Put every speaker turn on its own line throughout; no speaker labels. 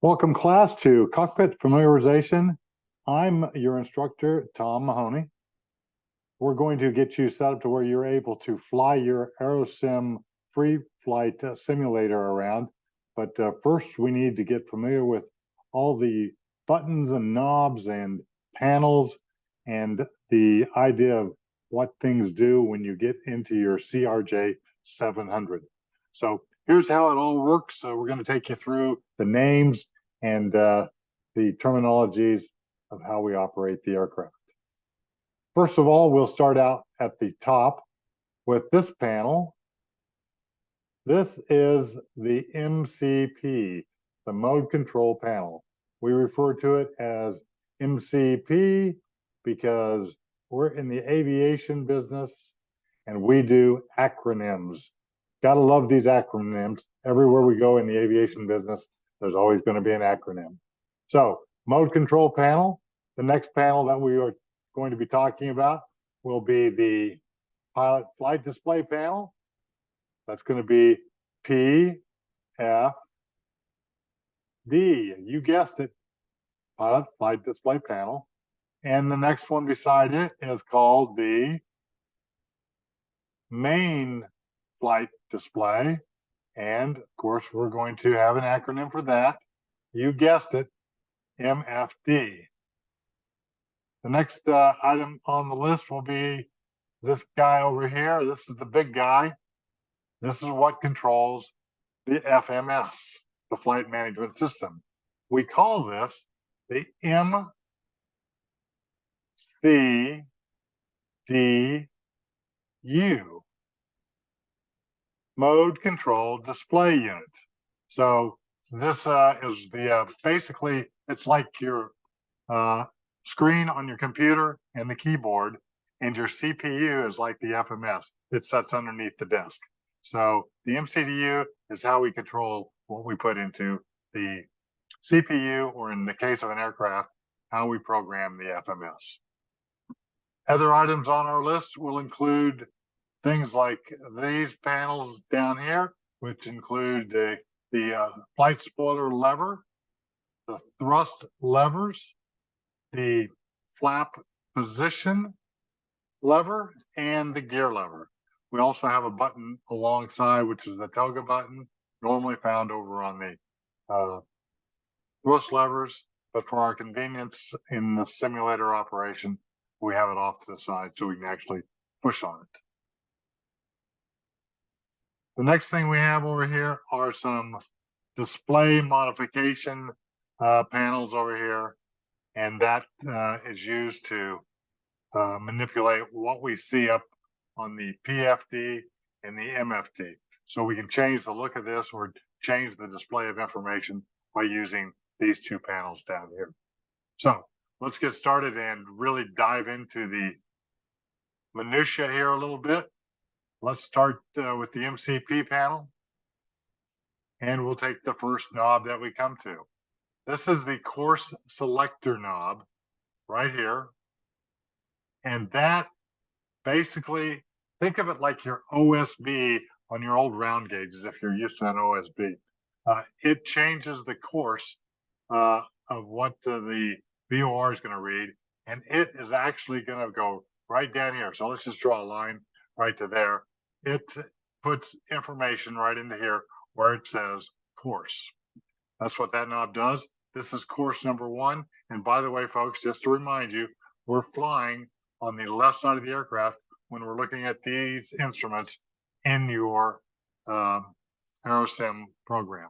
Welcome, class, to Cockpit Familiarization. I'm your instructor, Tom Mahoney. We're going to get you set up to where you're able to fly your Aerosim free flight simulator around. But first, we need to get familiar with all the buttons and knobs and panels and the idea of what things do when you get into your CRJ 700. So here's how it all works. So we're going to take you through the names and the terminologies of how we operate the aircraft. First of all, we'll start out at the top with this panel. This is the MCP, the mode control panel. We refer to it as MCP because we're in the aviation business and we do acronyms. Gotta love these acronyms. Everywhere we go in the aviation business, there's always going to be an acronym. So, mode control panel. The next panel that we are going to be talking about will be the pilot flight display panel. That's going to be PFD. You guessed it, pilot flight display panel. And the next one beside it is called the main flight display. And of course, we're going to have an acronym for that. You guessed it, MFD. The next item on the list will be this guy over here. This is the big guy. This is what controls the FMS, the flight management system. We call this the MCDU, Mode Control Display Unit. So this is the basically, it's like your screen on your computer and the keyboard, and your CPU is like the FMS. It sits underneath the desk. So the MCDU is how we control what we put into the CPU, or in the case of an aircraft, how we program the FMS. Other items on our list will include things like these panels down here, which include the flight spoiler lever, the thrust levers, the flap position lever, and the gear lever. We also have a button alongside, which is the toga button, normally found over on the thrust levers, but for our convenience in the simulator operation, we have it off to the side so we can actually push on it. The next thing we have over here are some display modification panels over here, and that is used to manipulate what we see up on the PFD and the MFD. So we can change the look of this or change the display of information by using these two panels down here. So let's get started and really dive into the minutia here a little bit. Let's start with the MCP panel, and we'll take the first knob that we come to. This is the course selector knob right here. And that basically, think of it like your OSB on your old round gauges, if you're used to an OSB. It changes the course of what the VOR is going to read, and it is actually going to go right down here. So let's just draw a line right to there. It puts information right into here where it says course. That's what that knob does. This is course number 1. And by the way, folks, just to remind you, we're flying on the left side of the aircraft when we're looking at these instruments in your Aerosim program.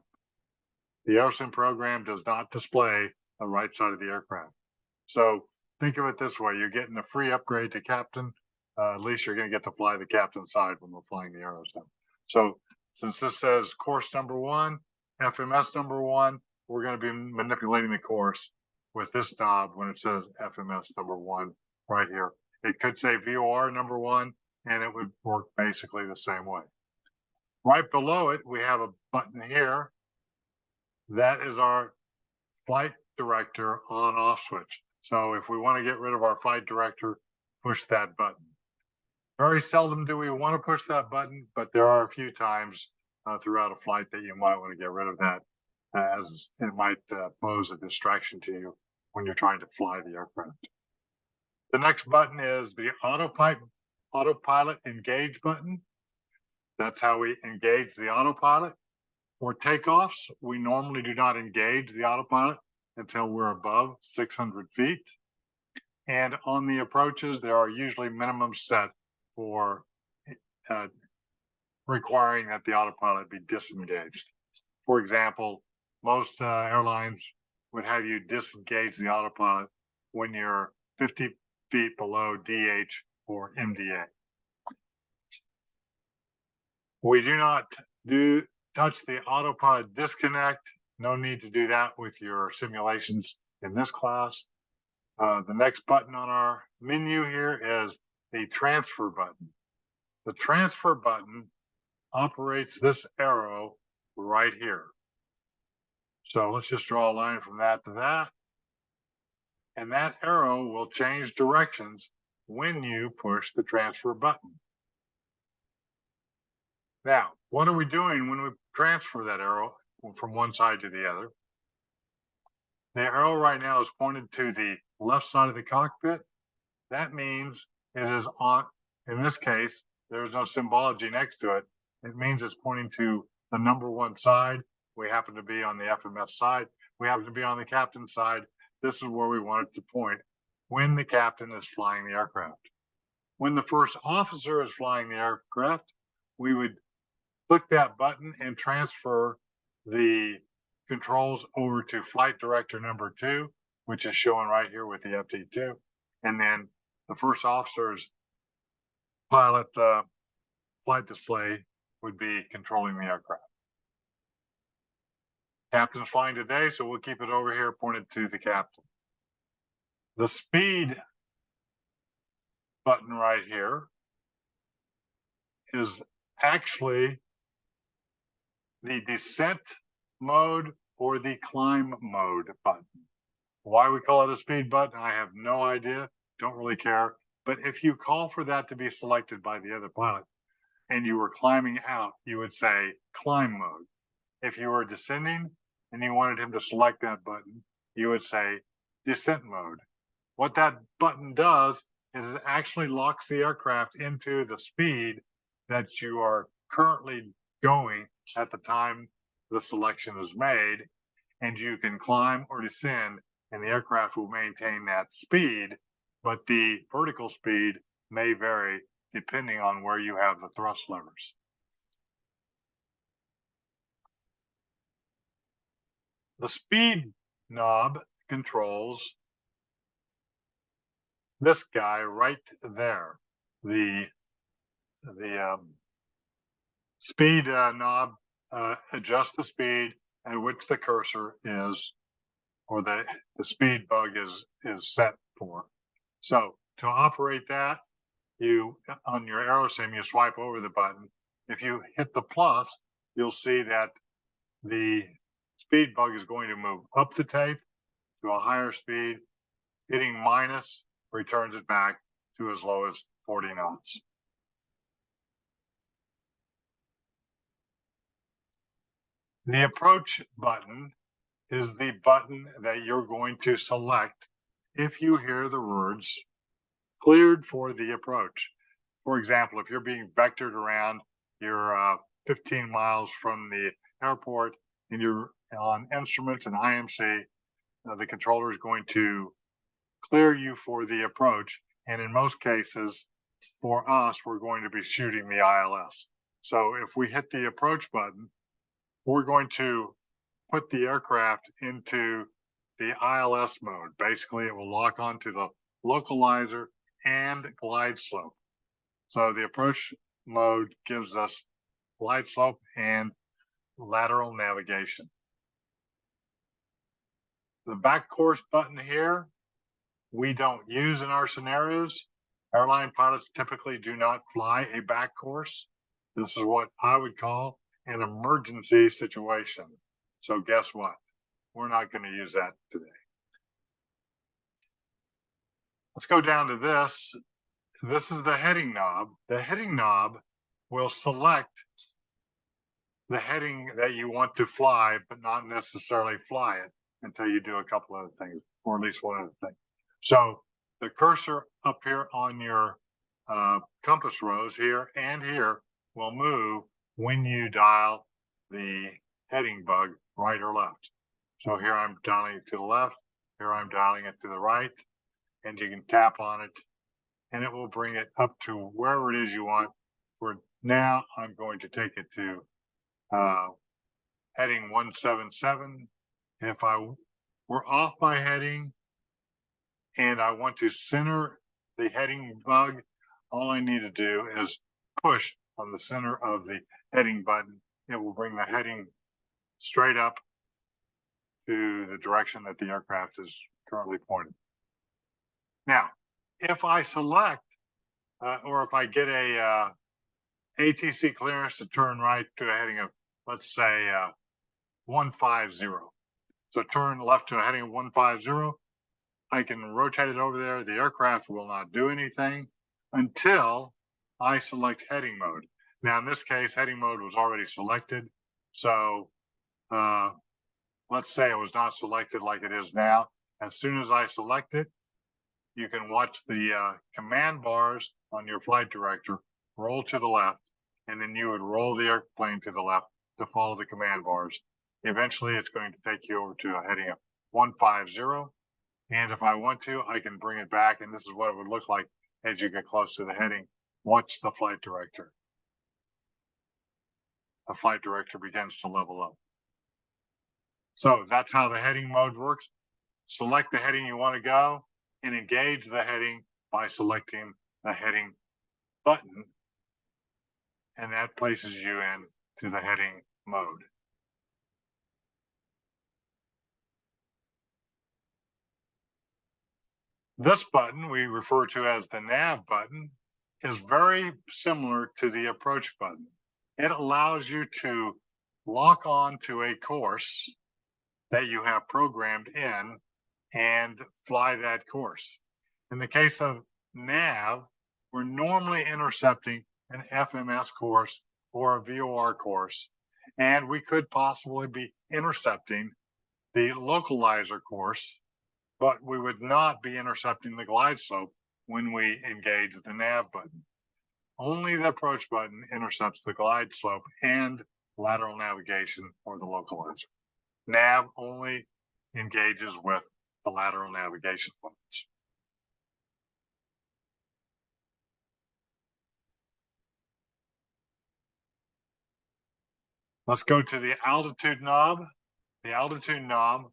The Aerosim program does not display the right side of the aircraft. So think of it this way. You're getting a free upgrade to captain. At least you're going to get to fly the captain side when we're flying the Aerosim. So since this says course number 1, FMS number 1, we're going to be manipulating the course with this knob when it says FMS number 1 right here. It could say VOR number 1, and it would work basically the same way. Right below it, we have a button here. That is our flight director on-off switch. So if we want to get rid of our flight director, push that button. Very seldom do we want to push that button, but there are a few times throughout a flight that you might want to get rid of that as it might pose a distraction to you when you're trying to fly the aircraft. The next button is the autopilot engage button. That's how we engage the autopilot. For takeoffs, we normally do not engage the autopilot until we're above 600 feet. And on the approaches, there are usually minimums set for requiring that the autopilot be disengaged. For example, most airlines would have you disengage the autopilot when you're 50 feet below DH or MDA. We do not touch the autopilot disconnect. No need to do that with your simulations in this class. The next button on our menu here is the transfer button. The transfer button operates this arrow right here. So let's just draw a line from that to that. And that arrow will change directions when you push the transfer button. Now, what are we doing when we transfer that arrow from one side to the other? The arrow right now is pointed to the left side of the cockpit. That means it is on, in this case, there's no symbology next to it. It means it's pointing to the number one side. We happen to be on the FMS side. We happen to be on the captain's side. This is where we want it to point when the captain is flying the aircraft. When the first officer is flying the aircraft, we would click that button and transfer the controls over to flight director number 2, which is shown right here with the FD2. And then the first officer's pilot flight display would be controlling the aircraft. Captain's flying today, so we'll keep it over here pointed to the captain. The speed button right here is actually the descent mode or the climb mode button. Why we call it a speed button, I have no idea, don't really care. But if you call for that to be selected by the other pilot and you were climbing out, you would say climb mode. If you were descending and you wanted him to select that button, you would say descent mode. What that button does is it actually locks the aircraft into the speed that you are currently going at the time the selection is made, and you can climb or descend and the aircraft will maintain that speed, but the vertical speed may vary depending on where you have the thrust levers. The speed knob controls this guy right there. The speed knob adjusts the speed at which the cursor is, or the speed bug is set for. So to operate that, you on your Aerosim, you swipe over the button. If you hit the plus, you'll see that the speed bug is going to move up the tape to a higher speed. Hitting minus returns it back to as low as 40 knots. The approach button is the button that you're going to select if you hear the words cleared for the approach. For example, if you're being vectored around, you're 15 miles from the airport and you're on instruments and IMC, the controller is going to clear you for the approach. And in most cases, for us, we're going to be shooting the ILS. So if we hit the approach button, we're going to put the aircraft into the ILS mode. Basically, it will lock onto the localizer and glide slope. So the approach mode gives us glide slope and lateral navigation. The back course button here, we don't use in our scenarios. Airline pilots typically do not fly a back course. This is what I would call an emergency situation. So guess what? We're not going to use that today. Let's go down to this. This is the heading knob. The heading knob will select the heading that you want to fly, but not necessarily fly it until you do a couple other things, or at least one other thing. So the cursor up here on your compass rose here and here will move when you dial the heading bug right or left. So here I'm dialing it to the left, here I'm dialing it to the right, and you can tap on it and it will bring it up to wherever it is you want. For now, I'm going to take it to heading 177. If I were off my heading and I want to center the heading bug, all I need to do is push on the center of the heading button. It will bring the heading straight up to the direction that the aircraft is currently pointed. Now, if I select or if I get a ATC clearance to turn right to a heading of, let's say, 150. So turn left to a heading of 150. I can rotate it over there. The aircraft will not do anything until I select heading mode. Now, in this case, heading mode was already selected. So let's say it was not selected like it is now. As soon as I select it, you can watch the command bars on your flight director roll to the left, and then you would roll the airplane to the left to follow the command bars. Eventually, it's going to take you over to a heading of 150. And if I want to, I can bring it back, and this is what it would look like as you get close to the heading. Watch the flight director. The flight director begins to level up. So that's how the heading mode works. Select the heading you want to go and engage the heading by selecting the heading button, and that places you in to the heading mode. This button we refer to as the nav button is very similar to the approach button. It allows you to lock on to a course that you have programmed in and fly that course. In the case of nav, we're normally intercepting an FMS course or a VOR course, and we could possibly be intercepting the localizer course, but we would not be intercepting the glide slope when we engage the nav button. Only the approach button intercepts the glide slope and lateral navigation or the localizer. Nav only engages with the lateral navigation buttons. Let's go to the altitude knob. The altitude knob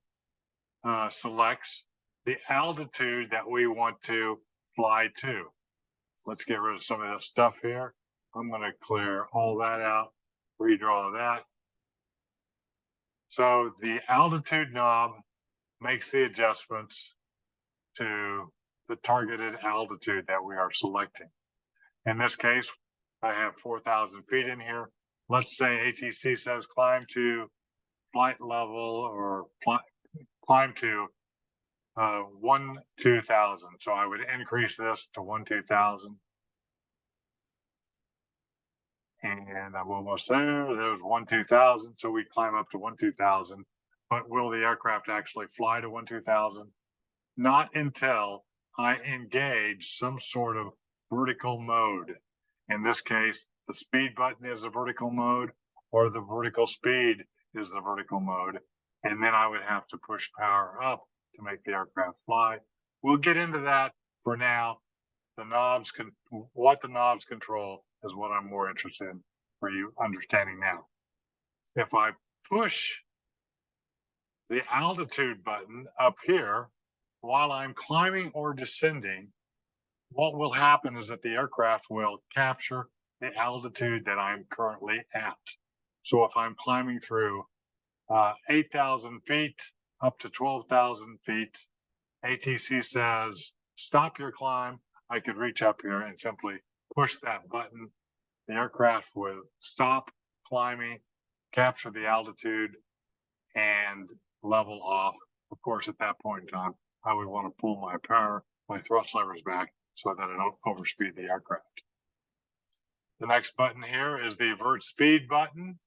selects the altitude that we want to fly to. Let's get rid of some of this stuff here. I'm going to clear all that out, redraw that. So the altitude knob makes the adjustments to the targeted altitude that we are selecting. In this case, I have 4,000 feet in here. Let's say ATC says climb to flight level or climb to 1-2,000. So I would increase this to 1-2,000. And I'm almost there. There's 1-2,000. So we climb up to 1-2,000. But will the aircraft actually fly to 1-2,000? Not until I engage some sort of vertical mode. In this case, the speed button is the vertical mode, or the vertical speed is the vertical mode. And then I would have to push power up to make the aircraft fly. We'll get into that for now. What the knobs control is what I'm more interested in for you understanding now. If I push the altitude button up here while I'm climbing or descending, what will happen is that the aircraft will capture the altitude that I'm currently at. So if I'm climbing through 8,000 feet up to 12,000 feet, ATC says, stop your climb. I could reach up here and simply push that button. The aircraft will stop climbing, capture the altitude, and level off. Of course, at that point in time, I would want to pull my thrust levers back so that I don't overspeed the aircraft. The next button here is the avert speed button.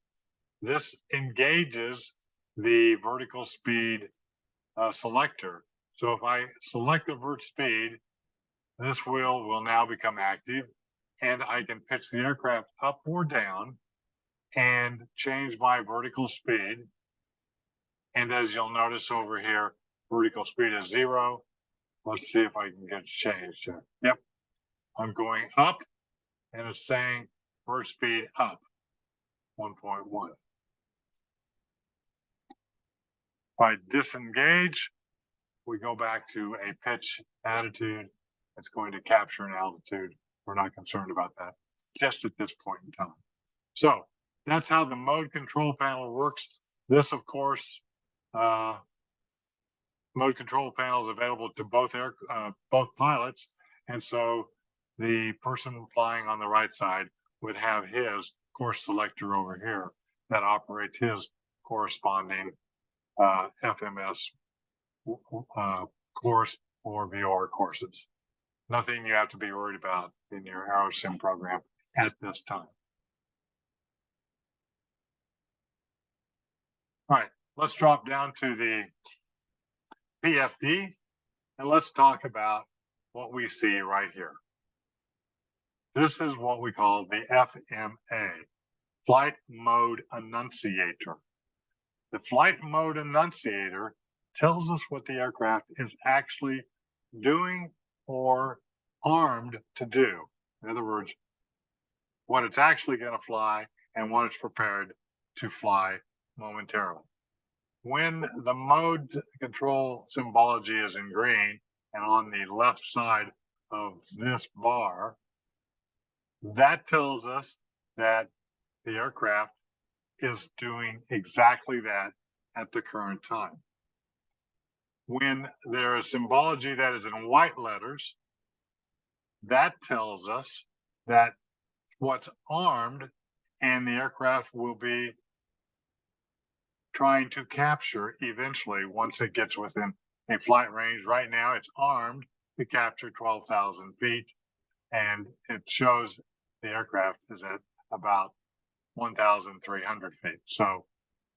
this engages the vertical speed selector. So if I select the vert speed, this wheel will now become active, and I can pitch the aircraft up or down and change my vertical speed. And as you'll notice over here, vertical speed is 0. Let's see if I can get changed here. Yep, I'm going up, and it's saying vert speed up 1.1. If I disengage, we go back to a pitch attitude. It's going to capture an altitude. We're not concerned about that just at this point in time. So that's how the mode control panel works. This, of course, mode control panel is available to both pilots, and so the person flying on the right side would have his course selector over here that operates his corresponding FMS course or VR courses. Nothing you have to be worried about in your Aerosim program at this time. All right, let's drop down to the PFD and let's talk about what we see right here. This is what we call the FMA, Flight Mode Annunciator. The Flight Mode Annunciator tells us what the aircraft is actually doing or armed to do. In other words, what it's actually going to fly and what it's prepared to fly momentarily. When the mode control symbology is in green and on the left side of this bar, that tells us that the aircraft is doing exactly that at the current time. When there is symbology that is in white letters, that tells us that what's armed and the aircraft will be trying to capture eventually once it gets within a flight range. Right now it's armed to capture 12,000 feet, and it shows the aircraft is at about 1,300 feet. So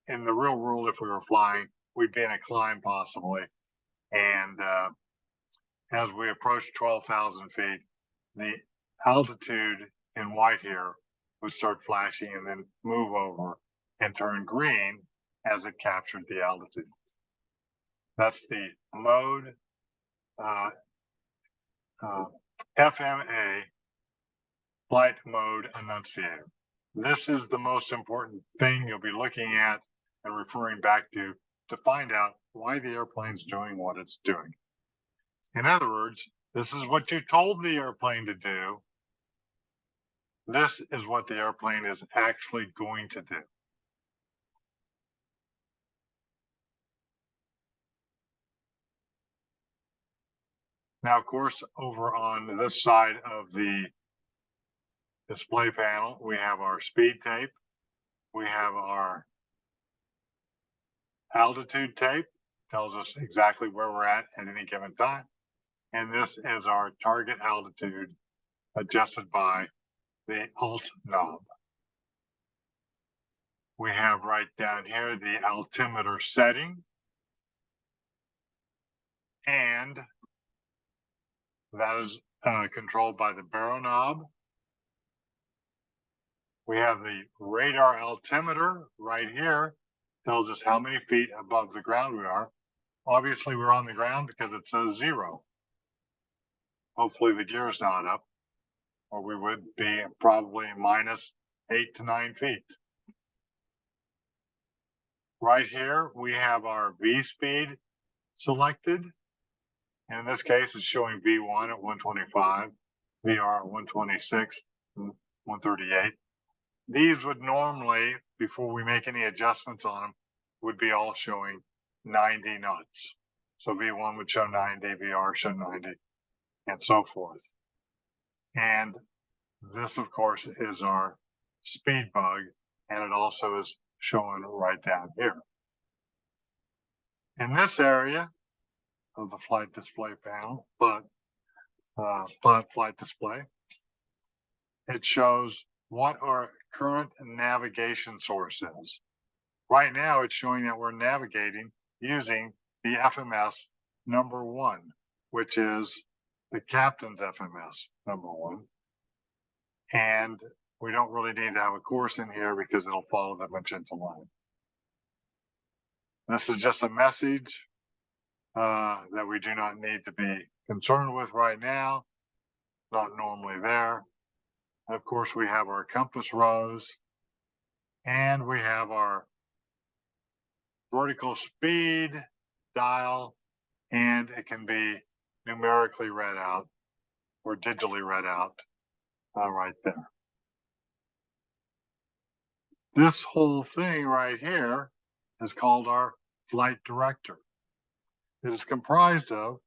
in the real world, if we were flying, we'd be in a climb possibly. And as we approach 12,000 feet, the altitude in white here would start flashing and then move over and turn green as it captured the altitude. That's the mode FMA, Flight Mode Annunciator. This is the most important thing you'll be looking at and referring back to find out why the airplane's doing what it's doing. In other words, this is what you told the airplane to do. This is what the airplane is actually going to do. Now, of course, over on this side of the display panel, we have our speed tape. We have our altitude tape, tells us exactly where we're at any given time. And this is our target altitude adjusted by the Alt knob. We have right down here the altimeter setting, and that is controlled by the baro knob. We have the radar altimeter right here, tells us how many feet above the ground we are. Obviously, we're on the ground because it says 0. Hopefully the gear is not up, or we would be probably minus 8 to 9 feet. Right here, we have our V speed selected. And in this case, it's showing V1 at 125, VR at 126, 138. These would normally, before we make any adjustments on them, would be all showing 90 knots. So V1 would show 90, VR show 90, and so forth. And this, of course, is our speed bug, and it also is showing right down here. In this area of the flight display panel, flight display, it shows what our current navigation source is. Right now, it's showing that we're navigating using the FMS number 1, which is the captain's FMS number 1. And we don't really need to have a course in here because it'll follow the magenta line. This is just a message that we do not need to be concerned with right now. Not normally there. And of course, we have our compass rose and we have our vertical speed dial, and it can be numerically read out or digitally read out right there. This whole thing right here is called our flight director. It is comprised of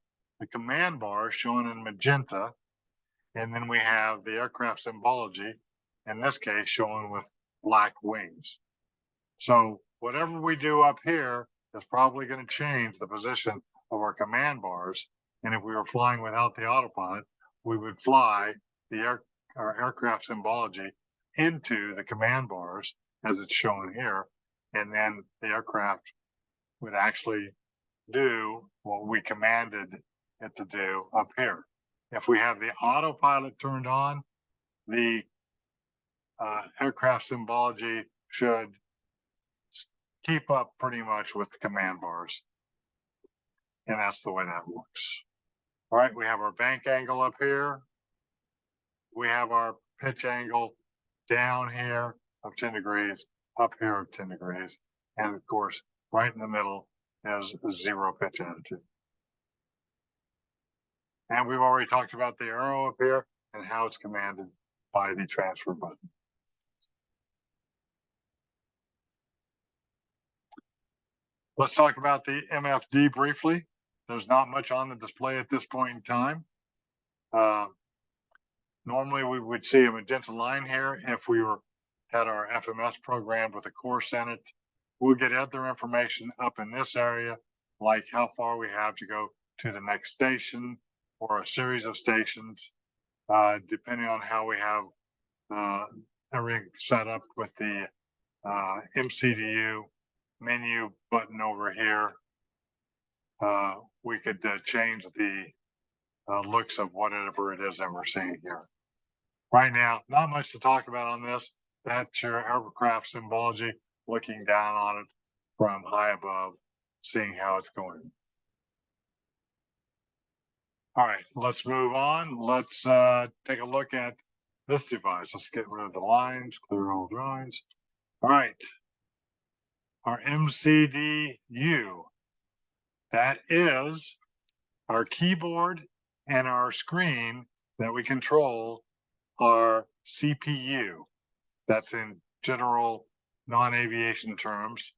the command bar shown in magenta, and then we have the aircraft symbology, in this case shown with black wings. So whatever we do up here is probably going to change the position of our command bars. And if we were flying without the autopilot, we would fly our aircraft symbology into the command bars as it's shown here. And then the aircraft would actually do what we commanded it to do up here. If we have the autopilot turned on, the aircraft symbology should keep up pretty much with the command bars. And that's the way that works. All right, we have our bank angle up here. We have our pitch angle down here of 10 degrees, up here of 10 degrees. And of course, right in the middle is zero pitch attitude. And we've already talked about the arrow up here and how it's commanded by the transfer button. Let's talk about the MFD briefly. There's not much on the display at this point in time. Normally we would see a magenta line here if we had our FMS programmed with a course in it. We'll get other information up in this area, like how far we have to go to the next station or a series of stations, depending on how we have everything set up with the MCDU menu button over here. We could change the looks of whatever it is that we're seeing here. Right now, not much to talk about on this. That's your aircraft symbology, looking down on it from high above, seeing how it's going. All right, let's move on. Let's take a look at this device. Let's get rid of the lines, clear all drawings. All right, our MCDU. That is our keyboard and our screen that we control our CPU. That's in general non-aviation terms.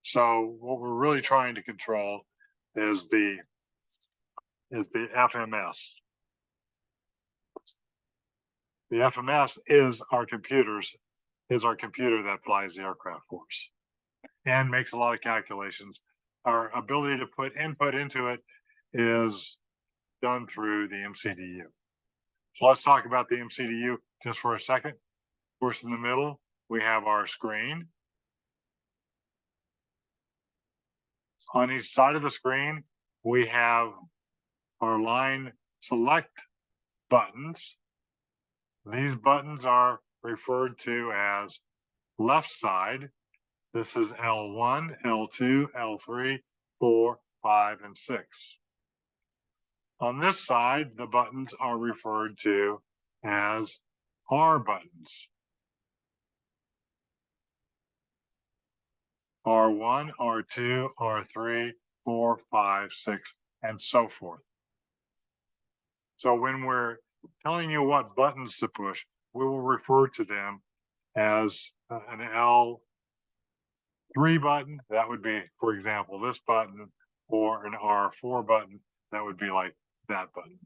So what we're really trying to control is the FMS. The FMS is our computer that flies the aircraft for us and makes a lot of calculations. Our ability to put input into it is done through the MCDU. So let's talk about the MCDU just for a second. Of course, in the middle, we have our screen. On each side of the screen, we have our line select buttons. These buttons are referred to as left side. This is L1, L2, L3, 4, 5, and 6. On this side, the buttons are referred to as R buttons. R1, R2, R3, 4, 5, 6, and so forth. So when we're telling you what buttons to push, we will refer to them as an L3 button. That would be, for example, this button, or an R4 button. That would be like that button.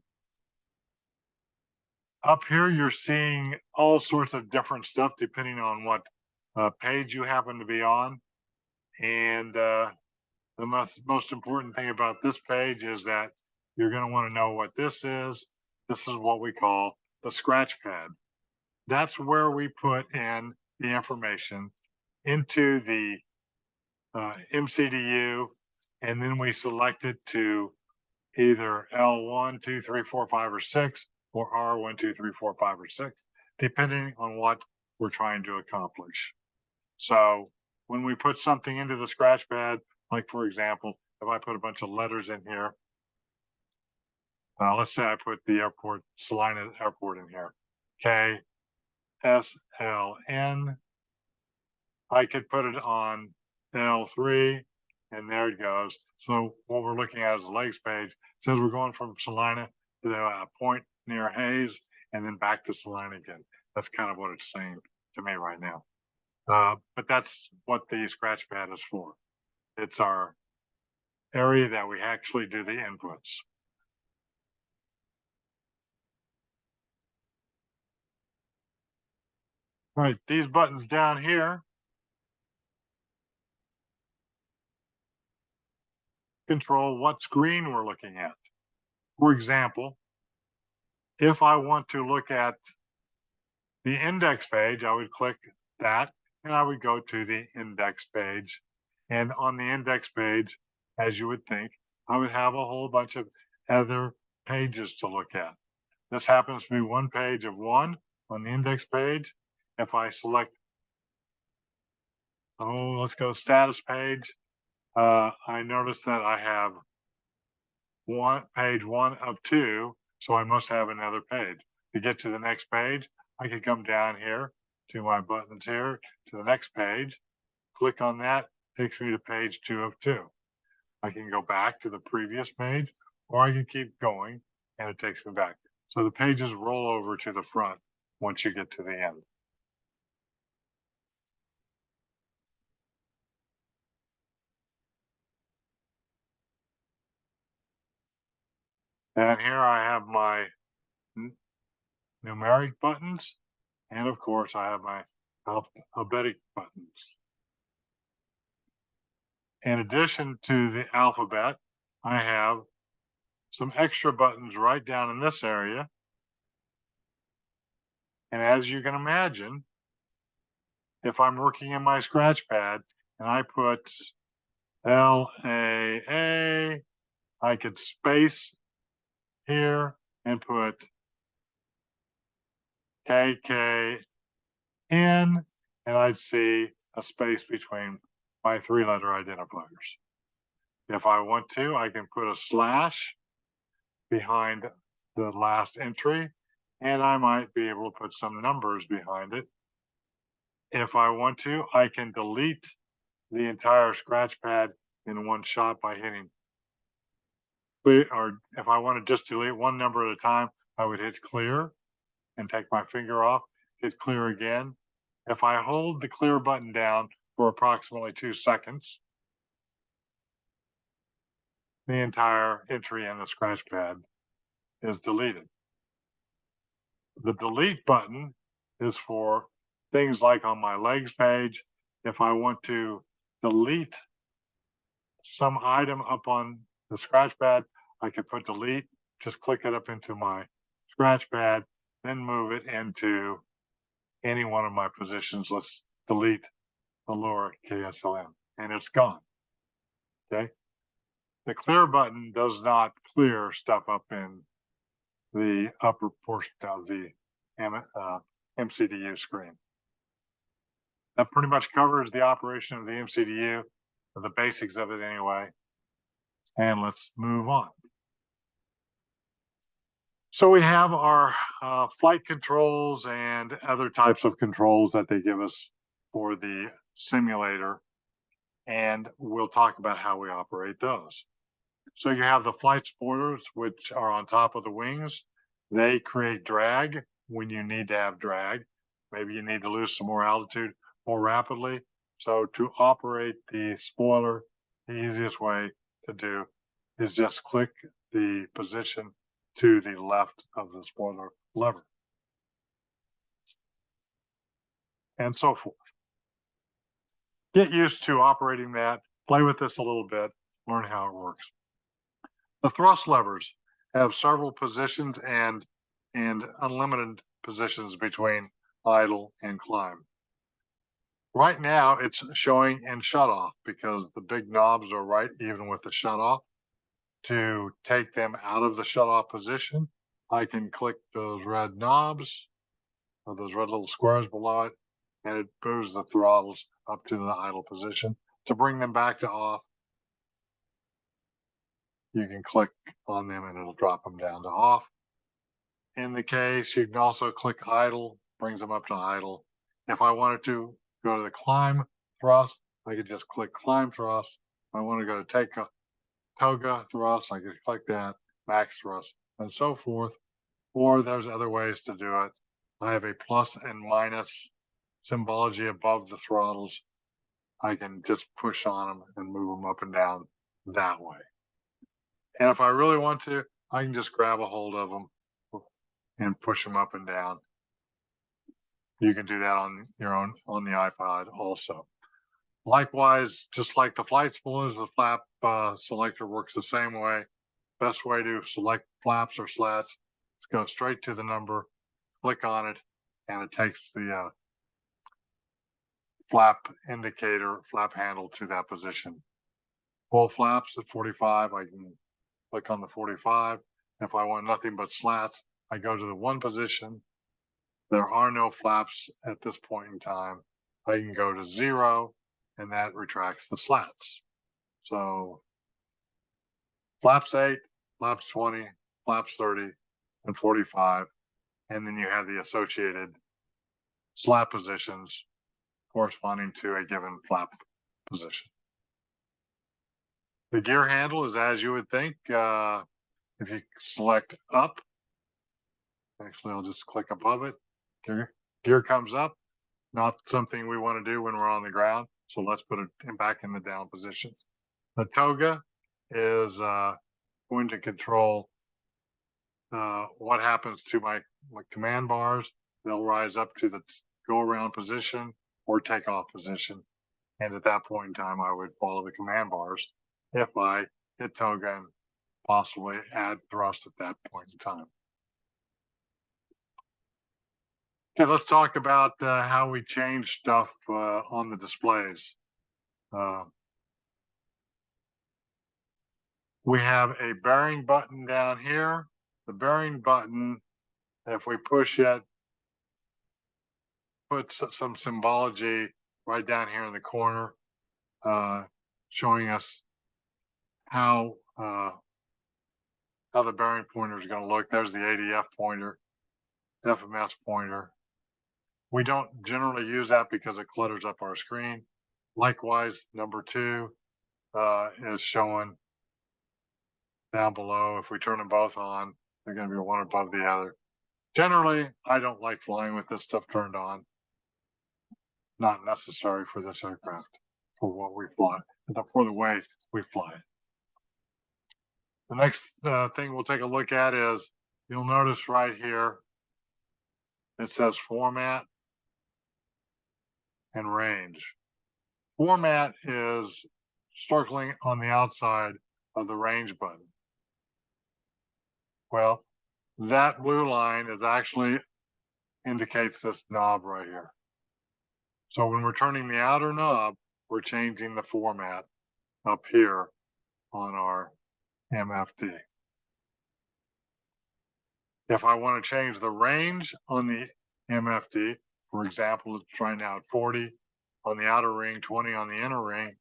Up here, you're seeing all sorts of different stuff depending on what page you happen to be on. And the most important thing about this page is that you're going to want to know what this is. This is what we call the scratch pad. That's where we put in the information into the MCDU, and then we select it to either L1, 2, 3, 4, 5, or 6, or R1, 2, 3, 4, 5, or 6, depending on what we're trying to accomplish. So when we put something into the scratch pad, like for example, if I put a bunch of letters in here, let's say I put the airport, Salina Airport in here, KSLN. I could put it on L3, and there it goes. So what we're looking at is the legs page. It says we're going from Salina to the point near Hayes, and then back to Salina again. That's kind of what it's saying to me right now. But that's what the scratch pad is for. It's our area that we actually do the inputs. All right, these buttons down here control what screen we're looking at. For example, if I want to look at the index page, I would click that and I would go to the index page. And on the index page, as you would think, I would have a whole bunch of other pages to look at. This happens to be one page of one on the index page. If I select, let's go status page, I notice that I have page one of two, so I must have another page. To get to the next page, I can come down here to my buttons here to the next page, click on that, takes me to page 2 of 2. I can go back to the previous page, or I can keep going and it takes me back. So the pages roll over to the front once you get to the end. And here I have my numeric buttons, and of course I have my alphabetic buttons. In addition to the alphabet, I have some extra buttons right down in this area. And as you can imagine, if I'm working in my scratch pad and I put LAA, I could space here and put KKN, and I'd see a space between my 3-letter identifiers. If I want to, I can put a slash behind the last entry, and I might be able to put some numbers behind it. If I want to, I can delete the entire scratch pad in one shot by hitting, or if I want to just delete one number at a time, I would hit clear and take my finger off, hit clear again. If I hold the clear button down for approximately 2 seconds, the entire entry in the scratch pad is deleted. The delete button is for things like on my legs page. If I want to delete some item up on the scratch pad, I could put delete, just click it up into my scratch pad, then move it into any one of my positions. Let's delete the lower KSLM, and it's gone. Okay. The clear button does not clear stuff up in the upper portion of the MCDU screen. That pretty much covers the operation of the MCDU, the basics of it anyway. And let's move on. So we have our flight controls and other types of controls that they give us for the simulator, and we'll talk about how we operate those. So you have the flight spoilers, which are on top of the wings. They create drag when you need to have drag. Maybe you need to lose some more altitude more rapidly. So to operate the spoiler, the easiest way to do is just click the position to the left of the spoiler lever, and so forth. Get used to operating that, play with this a little bit, learn how it works. The thrust levers have several positions and unlimited positions between idle and climb. Right now, it's showing in shutoff because the big knobs are right even with the shutoff. To take them out of the shutoff position, I can click those red knobs or those red little squares below it, and it moves the throttles up to the idle position. To bring them back to off, you can click on them and it'll drop them down to off. In the case, you can also click idle, brings them up to idle. If I wanted to go to the climb thrust, I could just click climb thrust. If I want to go to take a toga thrust, I could click that, max thrust, and so forth. Or there's other ways to do it. I have a plus and minus symbology above the throttles. I can just push on them and move them up and down that way. And if I really want to, I can just grab a hold of them and push them up and down. You can do that on your own on the iPod also. Likewise, just like the flight spoilers, the flap selector works the same way. Best way to select flaps or slats is go straight to the number, click on it, and it takes the flap indicator, flap handle to that position. Full flaps at 45, I can click on the 45. If I want nothing but slats, I go to the one position. There are no flaps at this point in time. I can go to 0, and that retracts the slats. So flaps 8, flaps 20, flaps 30, and 45. And then you have the associated slat positions corresponding to a given flap position. The gear handle is as you would think. If you select up, actually I'll just click above it. Gear comes up, not something we want to do when we're on the ground. So let's put it back in the down position. The toga is going to control what happens to my command bars. They'll rise up to the go around position or take off position. And at that point in time, I would follow the command bars if I hit toga and possibly add thrust at that point in time. Okay, let's talk about how we change stuff on the displays. We have a bearing button down here. The bearing button, if we push it, puts some symbology right down here in the corner, showing us how the bearing pointer is going to look. There's the ADF pointer, FMS pointer. We don't generally use that because it clutters up our screen. Likewise, number 2 is showing down below. If we turn them both on, they're going to be one above the other. Generally, I don't like flying with this stuff turned on. Not necessary for this aircraft, for what we fly, for the way we fly. The next thing we'll take a look at is, you'll notice right here, it says format and range. Format is circling on the outside of the range button. Well, that blue line is actually indicates this knob right here. So when we're turning the outer knob, we're changing the format up here on our MFD. If I want to change the range on the MFD, for example, it's right now at 40 on the outer ring, 20 on the inner ring,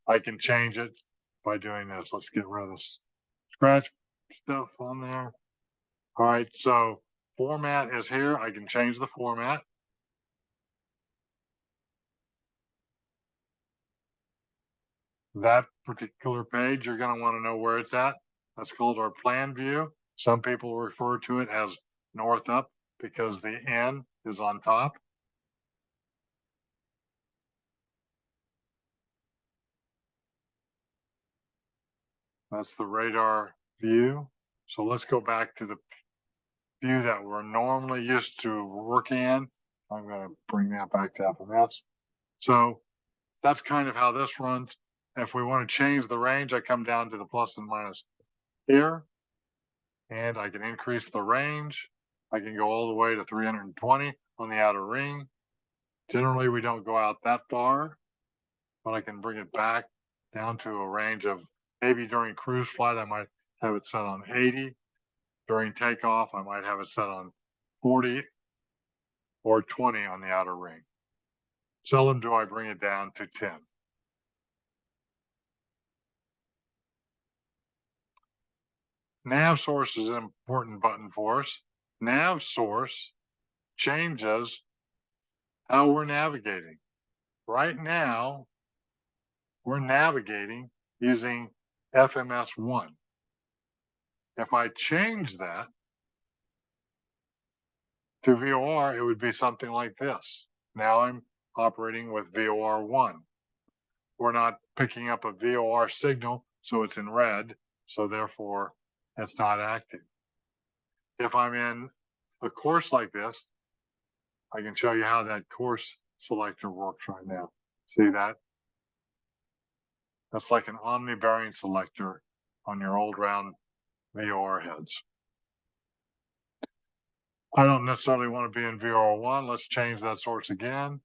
I can change it by doing this. Let's get rid of this scratch stuff on there. All right, so format is here. I can change the format. That particular page, you're going to want to know where it's at. That's called our plan view. Some people refer to it as north up because the N is on top. That's the radar view. So let's go back to the view that we're normally used to working in. I'm going to bring that back to FMS. So that's kind of how this runs. If we want to change the range, I come down to the plus and minus here, and I can increase the range. I can go all the way to 320 on the outer ring. Generally, we don't go out that far, but I can bring it back down to a range of maybe during cruise flight, I might have it set on 80. During takeoff, I might have it set on 40 or 20 on the outer ring. Seldom do I bring it down to 10. Nav source is an important button for us. Nav source changes how we're navigating. Right now, we're navigating using FMS1. If I change that to VOR, it would be something like this. Now I'm operating with VOR1. We're not picking up a VOR signal, so it's in red, so therefore it's not active. If I'm in a course like this, I can show you how that course selector works right now. See that? That's like an omni-bearing selector on your old round VOR heads. I don't necessarily want to be in VOR1. Let's change that source again.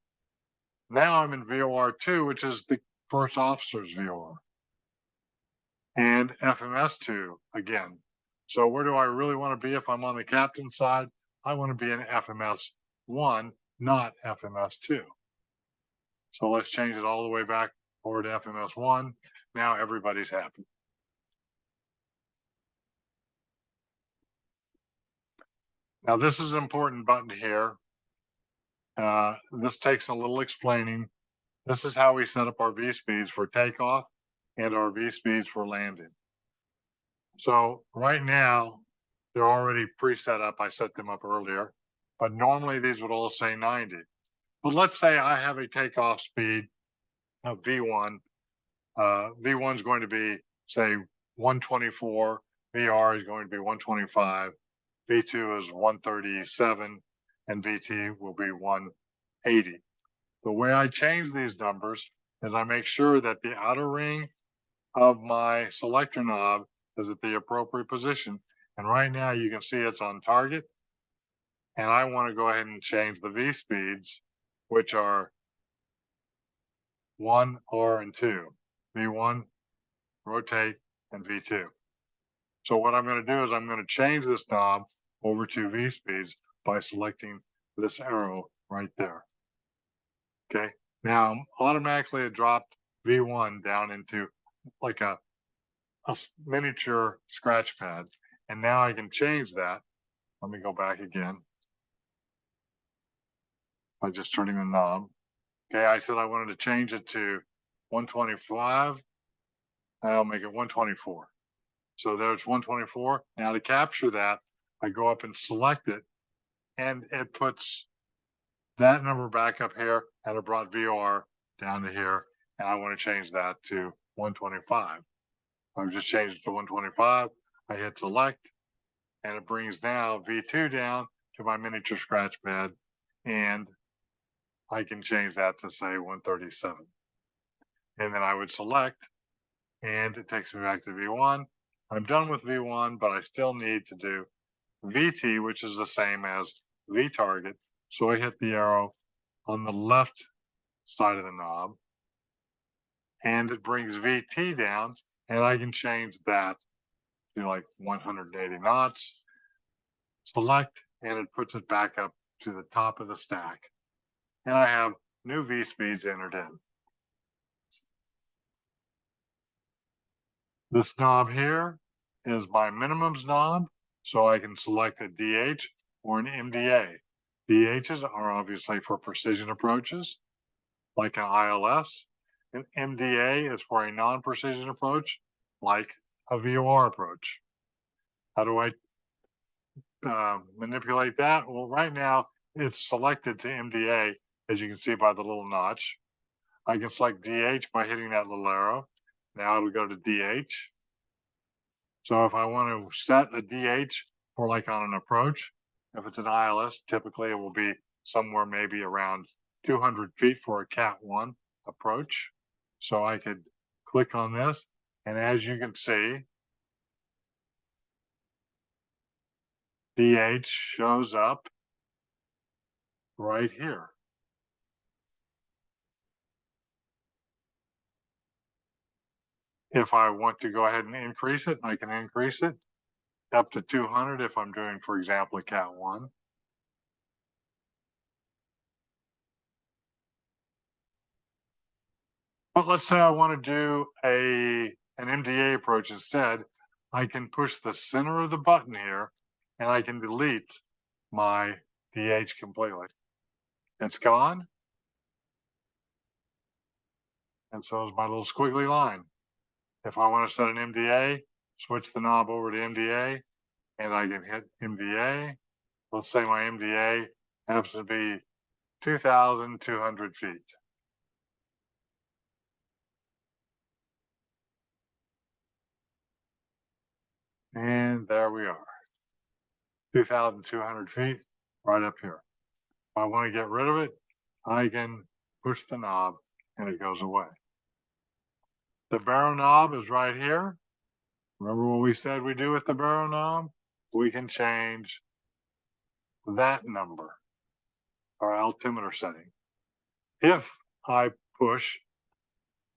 Now I'm in VOR2, which is the first officer's VOR. And FMS2 again. So where do I really want to be if I'm on the captain's side? I want to be in FMS1, not FMS2. So let's change it all the way back over to FMS1. Now everybody's happy. Now this is an important button here. This takes a little explaining. This is how we set up our V-speeds for takeoff and our V-speeds for landing. So right now, they're already pre-set up. I set them up earlier, but normally these would all say 90. But let's say I have a takeoff speed of V1. V1 is going to be, say, 124. VR is going to be 125. V2 is 137, and VT will be 180. The way I change these numbers is I make sure that the outer ring of my selector knob is at the appropriate position. And right now you can see it's on target. And I want to go ahead and change the V speeds, which are 1, R, and 2. V1, rotate, and V2. So what I'm going to do is I'm going to change this knob over to V speeds by selecting this arrow right there. Okay, now automatically it dropped V1 down into like a miniature scratch pad. And now I can change that. Let me go back again by just turning the knob. Okay, I said I wanted to change it to 125. I'll make it 124. So there's 124. Now to capture that, I go up and select it, and it puts that number back up here, and it brought VOR down to here, and I want to change that to 125. I've just changed it to 125. I hit select, and it brings now V2 down to my miniature scratch pad, and I can change that to say 137. And then I would select, and it takes me back to V1. I'm done with V1, but I still need to do VT, which is the same as V target. So I hit the arrow on the left side of the knob, and it brings VT down, and I can change that to like 180 knots. Select, and it puts it back up to the top of the stack. And I have new V speeds entered in. This knob here is my minimums knob, so I can select a DH or an MDA. DHs are obviously for precision approaches, like an ILS. An MDA is for a non-precision approach, like a VOR approach. How do I manipulate that? Well, right now it's selected to MDA, as you can see by the little notch. I can select DH by hitting that little arrow. Now it'll go to DH. So if I want to set a DH for like on an approach, if it's an ILS, typically it will be somewhere maybe around 200 feet for a Cat 1 approach. So I could click on this, and as you can see, DH shows up right here. If I want to go ahead and increase it, I can increase it up to 200 if I'm doing, for example, a Cat 1. But let's say I want to do an MDA approach instead. I can push the center of the button here and I can delete my DH completely. It's gone. And so is my little squiggly line. If I want to set an MDA, switch the knob over to MDA and I can hit MDA. Let's say my MDA happens to be 2,200 feet. And there we are, 2,200 feet right up here. If I want to get rid of it, I can push the knob and it goes away. The barrel knob is right here. Remember what we said we do with the barrel knob? We can change that number, our altimeter setting. If I push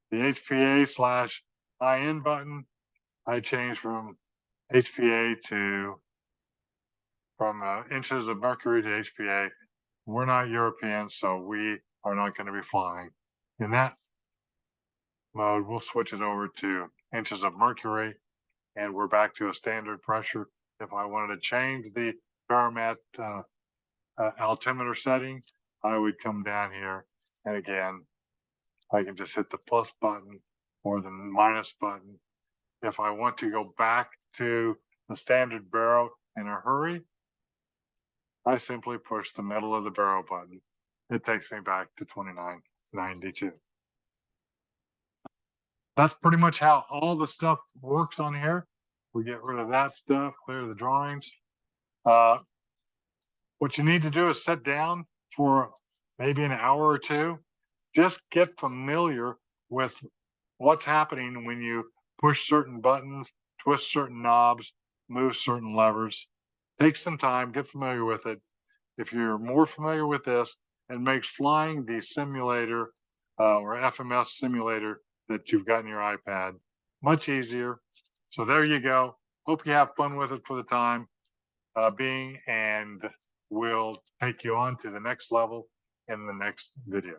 the HPA/IN button, I change from HPA from inches of mercury to HPA. We're not Europeans, so we are not going to be flying in that mode. We'll switch it over to inches of mercury and we're back to a standard pressure. If I wanted to change the baromet altimeter setting, I would come down here and again, I can just hit the plus button or the minus button. If I want to go back to the standard baro in a hurry, I simply push the middle of the baro button. It takes me back to 2992. That's pretty much how all the stuff works on here. We get rid of that stuff, clear the drawings. What you need to do is sit down for maybe an hour or two. Just get familiar with what's happening when you push certain buttons, twist certain knobs, move certain levers. Take some time, get familiar with it. If you're more familiar with this, it makes flying the simulator or FMS simulator that you've got in your iPad much easier. So there you go. Hope you have fun with it for the time being, and we'll take you on to the next level in the next video.